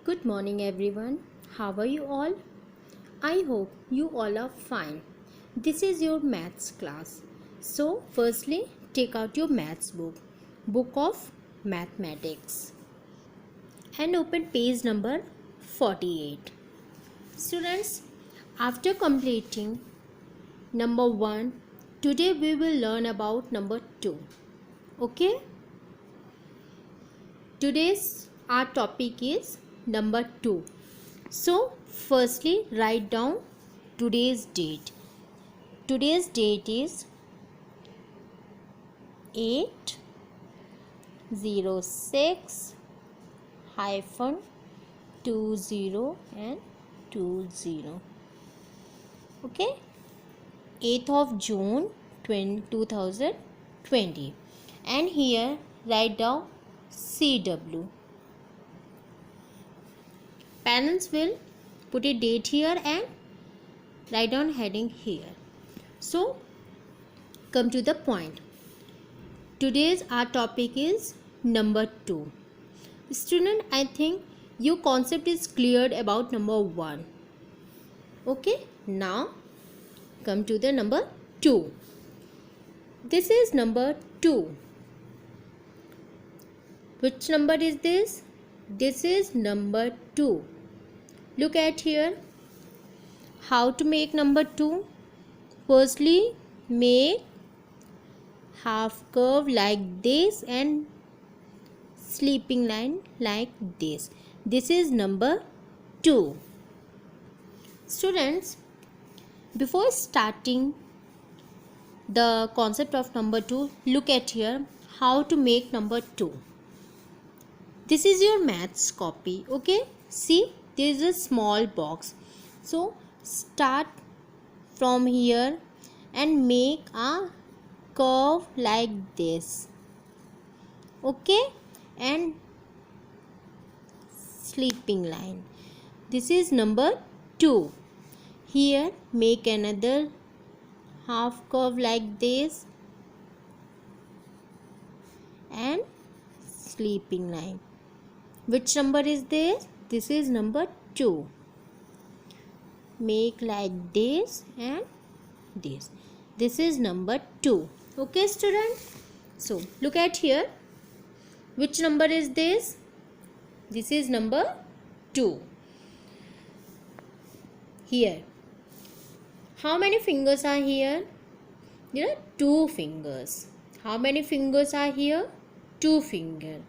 Good morning, everyone. How are you all? I hope you all are fine. This is your maths class. So, firstly, take out your maths book of mathematics, and open page number 48. Students, after completing number 1, today we will learn about number 2. Okay? Today's our topic is number 2. So, firstly, write down today's date. Today's date is 8/06 hyphen 20 and 20. Okay, 8th of June 2020. And here write down CW. Parents will put a date here and write down heading here. So, come to the point. Today's our topic is number 2. Student, I think your concept is cleared about number 1. Okay, now come to the number 2. This is number 2. Which number is this? This is number 2. Look at here. How to make number 2? Firstly, make half curve like this and sleeping line like this. This is number 2. Students, before starting the concept of number 2, look at here how to make number 2. This is your maths copy. Okay, see, there is a small box. So start from here and make a curve like this. Okay, and sleeping line. This is number 2. Here make another half curve like this and sleeping line. Which number is this? This is number 2. Make like this and this. This is number 2. Okay, student? So, look at here. Which number is this? This is number 2. Here. How many fingers are here? There are 2 fingers. How many fingers are here? 2 fingers.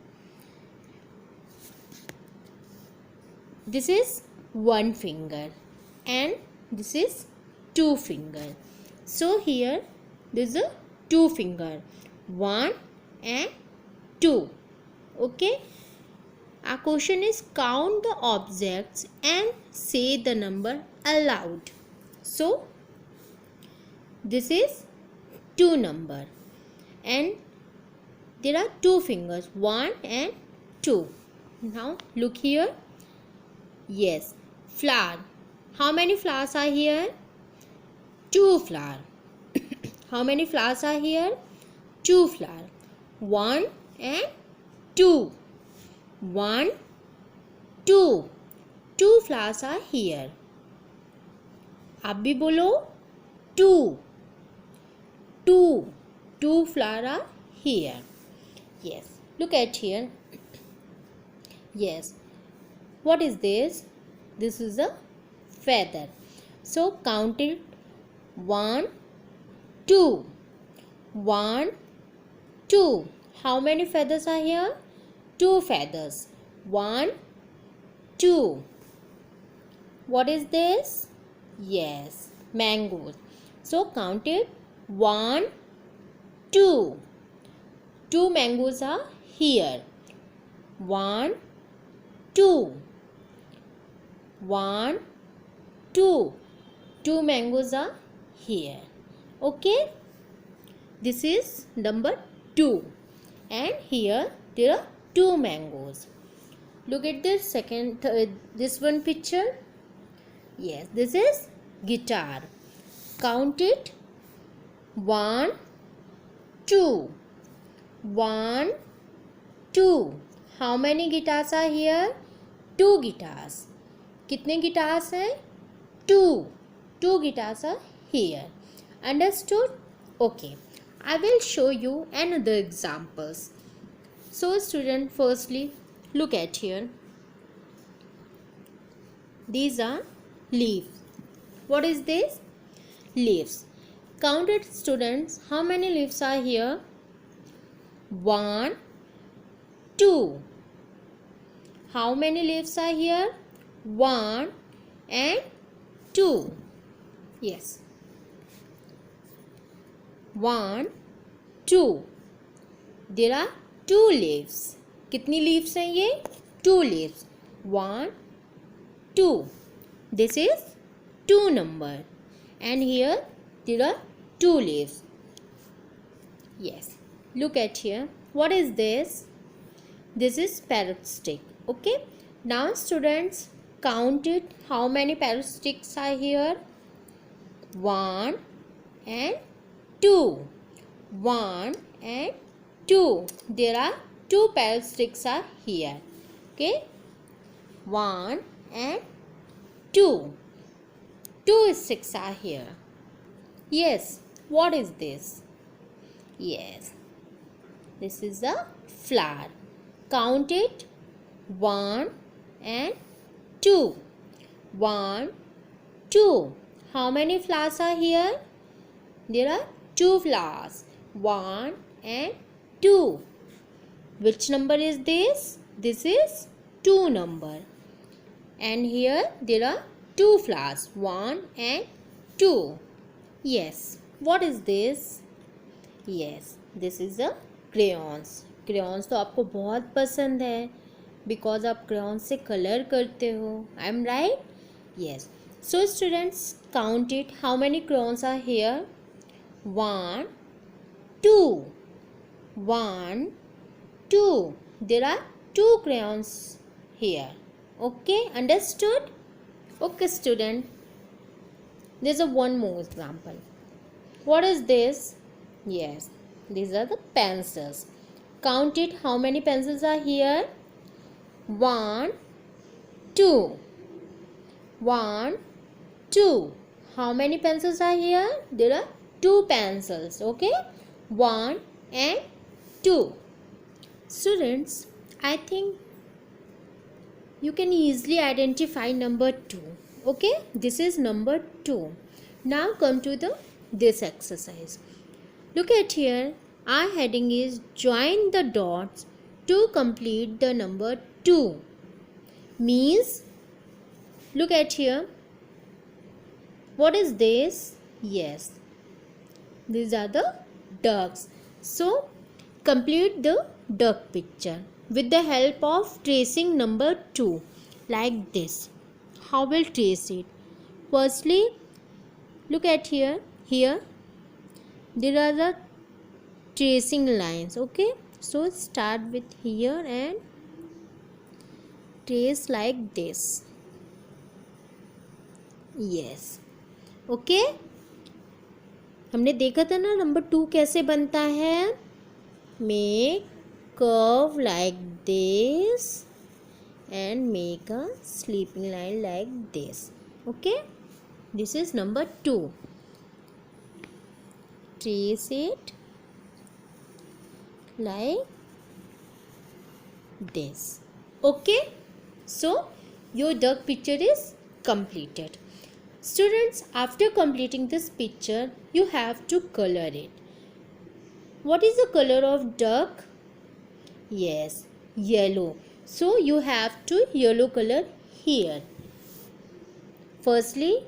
This is 1 finger and this is 2 finger. So here this is a 2 finger, 1 and 2. Okay, our question is count the objects and say the number aloud. So this is 2 number and there are 2 fingers, 1 and 2. Now look here. Yes, flower. How many flowers are here? 2 flowers. How many flowers are here? 2 flowers. 1 and 2. 1, 2. 2 flowers are here. आप भी बोलो 2. 2. 2 flowers are here. Yes. Look at here. Yes. What is this? This is a feather. So count it. 1, 2. 1, 2. How many feathers are here? 2 feathers. 1, 2. What is this? Yes, mangoes. So count it. 1, 2. 2 mangoes are here. 1, 2. 1, 2. 2 mangoes are here. Okay, this is number 2 and here there are 2 mangoes. Look at this this one picture. Yes, this is guitar. Count it. 1, 2. 1, 2. How many guitars are here? 2 guitars. कितने guitars हैं? 2. 2 guitars are here. Understood? Okay. I will show you another examples. So student, firstly look at here. These are leaves. What is this? Leaves. Count it students. How many leaves are here? 1, 2. How many leaves are here? 1 and 2. Yes. 1, 2. There are 2 leaves. कितनी leaves हैं ये? 2 leaves. 1, 2. This is 2 number. And here there are 2 leaves. Yes. Look at here. What is this? This is parrot stick. Okay. Now students, count it. How many parrot sticks are here? 1 and 2. 1 and 2. There are 2 parrot sticks are here. Okay. 1 and 2. 2 sticks are here. Yes. What is this? Yes. This is a flower. Count it. 1 and 2. 1, 2. How many flowers are here? There are 2 flowers. 1 and 2. Which number is this? This is 2 number. And here there are 2 flowers. 1 and 2. Yes. What is this? Yes. This is a crayons. Crayons तो आपको बहुत पसंद है because आप crayons से color करते हो. I am right? Yes. So students, count it. How many crayons are here? 1, 2. 1, 2. There are 2 crayons here. Okay, understood? Okay student. There's a one more example. What is this? Yes, these are the pencils. Count it. How many pencils are here? 1, 2. 1, 2. How many pencils are here? There are 2 pencils. Okay. 1 and 2. Students, I think you can easily identify number 2. Okay. This is number 2. Now come to this exercise. Look at here. Our heading is join the dots to complete the number 2. Means, look at here. What is this? Yes. These are the ducks. So, complete the duck picture with the help of tracing number 2. Like this. How will trace it? Firstly, look at here. Here, there are the tracing lines. Okay. So, start with here and trace like this. Yes. Okay. हमने देखा था ना number 2 कैसे बनता है. Make curve like this and make a sleeping line like this. Okay. This is number 2. Trace it like this. Okay. So your duck picture is completed. Students, after completing this picture, you have to color it. What is the color of duck? Yes, yellow. So you have to yellow color here. Firstly,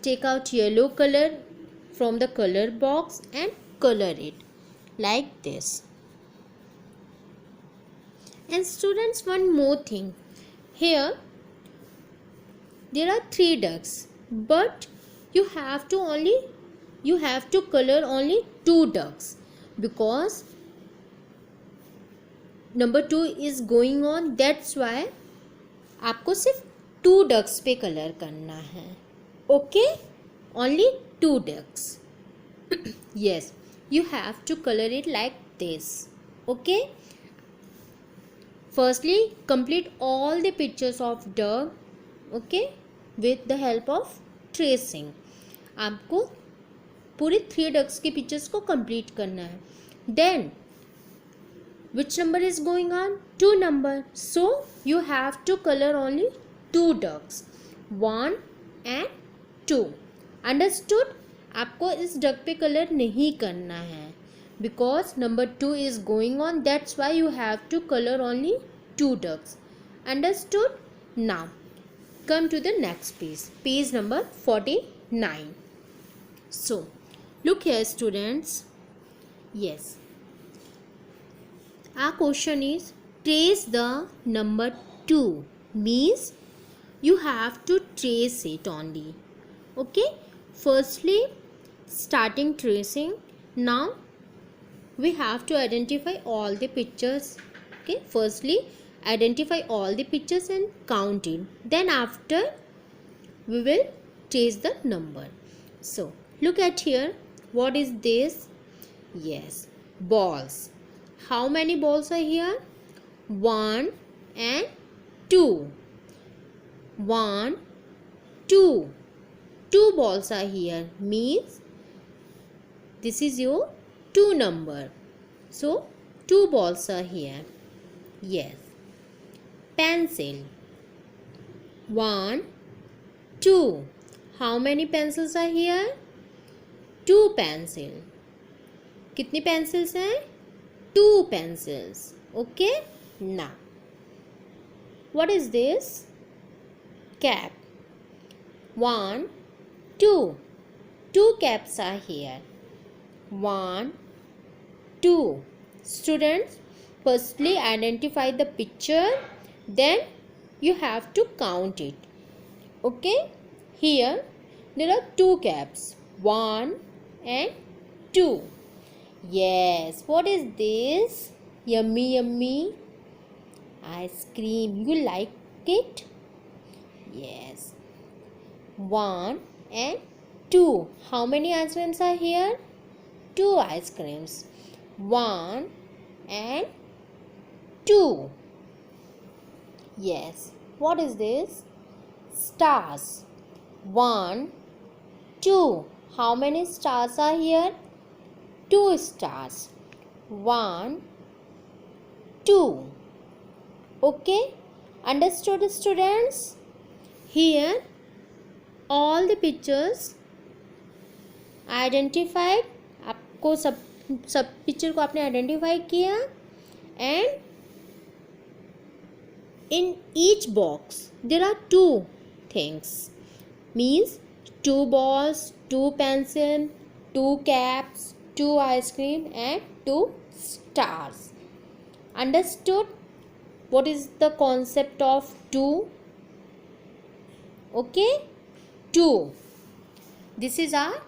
take out yellow color from the color box and color it like this. And students, one more thing. Here, there are 3 ducks, but you have to color only 2 ducks because number 2 is going on. That's why आपको सिर्फ 2 ducks पे colour करना है. Okay, only 2 ducks. Yes, you have to color it like this. Okay. Firstly, complete all the pictures of duck, okay, with the help of tracing. आपको पूरी 3 ducks की pictures को complete करना है. Then which number is going on? 2 number. So you have to color only 2 ducks, 1 and 2. Understood? आपको इस duck पे color नहीं करना है because number 2 is going on, that's why you have to color only 2 ducks. Understood? Now come to the next page number 49. So look here students. Yes, our question is trace the number 2, means you have to trace it only. Okay, firstly starting tracing. Now we have to identify all the pictures. Okay, firstly identify all the pictures and count it, then after we will trace the number. So look at here, what is this? Yes, balls. How many balls are here? 1 and 2. 1 2 2 balls are here, means this is your 2 number. So 2 balls are here. Yes. Pencil. 1 2. How many pencils are here? 2 pencil. कितनी pencils हैं? 2 pencils. Okay. Now what is this? Cap. 1 2. 2 caps are here. 1 2. Students, firstly identify the picture, then you have to count it. Okay, here there are 2 caps, 1 and 2. Yes, what is this? Yummy yummy ice cream. You like it? Yes. 1 and 2. How many ice creams are here? 2 ice creams. 1 and 2. Yes. What is this? Stars. 1 2. How many stars are here? 2 stars. 1 2. Okay, understood students? Here all the pictures identified. आपको सब picture को आपने identify किया, and in each box there are 2 things, means 2 balls, 2 pencil, 2 caps, 2 ice cream and 2 stars. Understood? What is the concept of 2? Okay, 2. This is our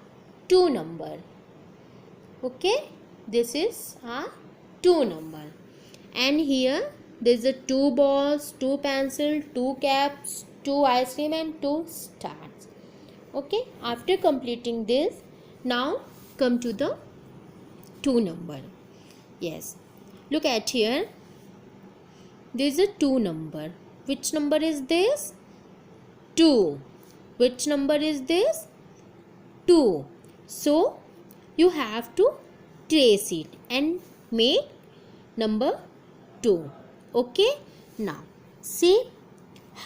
2 number. Okay, this is our 2 number, and here there is a 2 balls, 2 pencil, 2 caps, 2 ice cream and 2 stars. Okay, after completing this, now come to the 2 number. Yes, look at here, there is a 2 number. Which number is this? 2. Which number is this? 2. So you have to trace it and make number 2. Okay, now see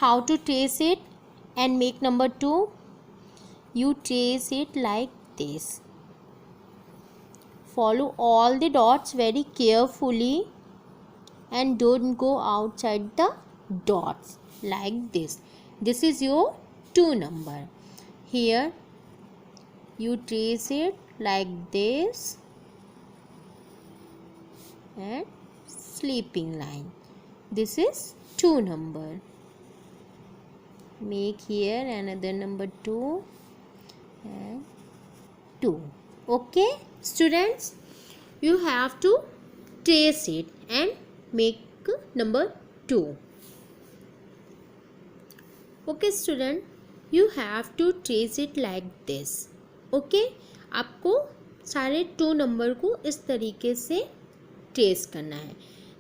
how to trace it and make number 2. You trace it like this. Follow all the dots very carefully and don't go outside the dots like this. This is your 2 number. Here you trace it like this and sleeping line. This is 2 number. Make here another number 2 and 2. Okay students, you have to trace it and make number 2. Okay student, you have to trace it like this. Okay, आपको सारे 2 number को इस तरीके से trace करना है.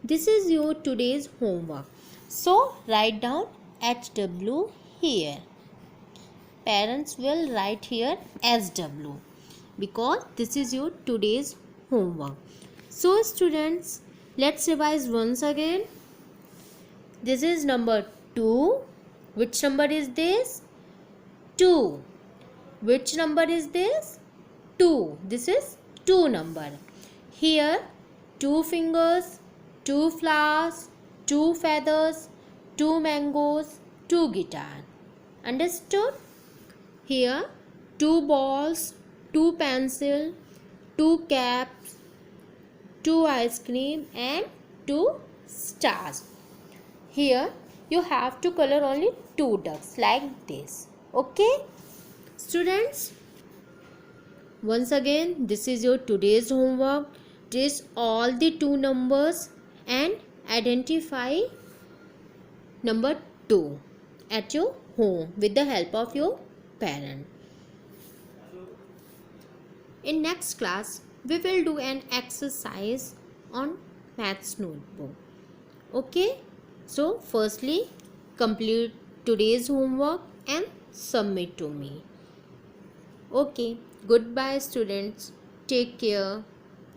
This is your today's homework. So write down HW here. Parents will write here SW because this is your today's homework. So students, let's revise once again. This is number 2. Which number is this? 2. Which number is this? 2. This is 2 number. Here 2 fingers, 2 flowers, 2 feathers, 2 mangoes, 2 guitar. Understood? Here 2 balls, 2 pencil, 2 caps, 2 ice cream and 2 stars. Here you have to color only 2 ducks like this. Okay? Students, once again, this is your today's homework. Trace all the 2 numbers and identify number 2 at your home with the help of your parent. In next class, we will do an exercise on maths notebook. Okay? So, firstly, complete today's homework and submit to me. Okay, goodbye students. Take care.